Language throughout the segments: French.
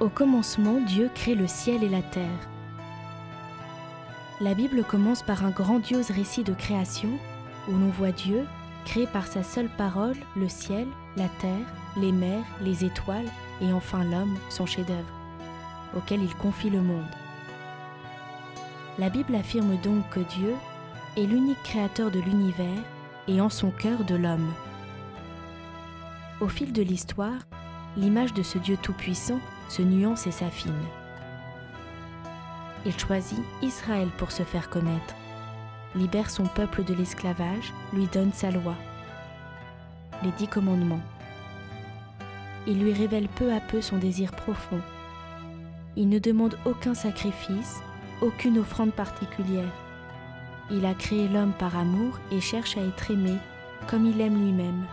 Au commencement, Dieu crée le ciel et la terre. La Bible commence par un grandiose récit de création où l'on voit Dieu créer par sa seule parole le ciel, la terre, les mers, les étoiles et enfin l'homme, son chef-d'œuvre, auquel il confie le monde. La Bible affirme donc que Dieu est l'unique créateur de l'univers et en son cœur de l'homme. Au fil de l'histoire, l'image de ce Dieu tout-puissant se nuance et s'affine. Il choisit Israël pour se faire connaître, libère son peuple de l'esclavage, lui donne sa loi, les 10 commandements. Il lui révèle peu à peu son désir profond. Il ne demande aucun sacrifice, aucune offrande particulière. Il a créé l'homme par amour et cherche à être aimé comme il aime lui-même.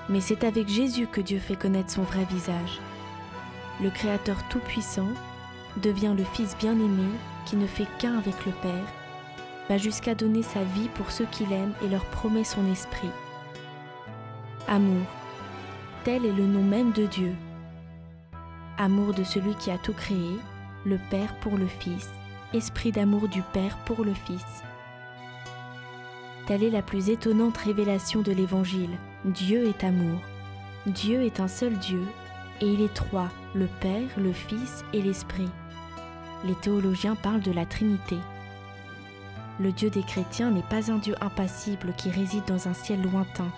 Mais c'est avec Jésus que Dieu fait connaître son vrai visage. Le Créateur tout-puissant devient le Fils bien-aimé qui ne fait qu'un avec le Père, va jusqu'à donner sa vie pour ceux qu'il aime et leur promet son esprit. Amour, tel est le nom même de Dieu. Amour de celui qui a tout créé, le Père pour le Fils, esprit d'amour du Père pour le Fils. Telle est la plus étonnante révélation de l'Évangile. Dieu est amour. Dieu est un seul Dieu, et il est trois, le Père, le Fils et l'Esprit. Les théologiens parlent de la Trinité. Le Dieu des chrétiens n'est pas un Dieu impassible qui réside dans un ciel lointain.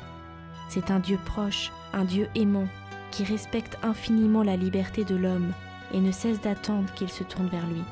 C'est un Dieu proche, un Dieu aimant, qui respecte infiniment la liberté de l'homme et ne cesse d'attendre qu'il se tourne vers lui.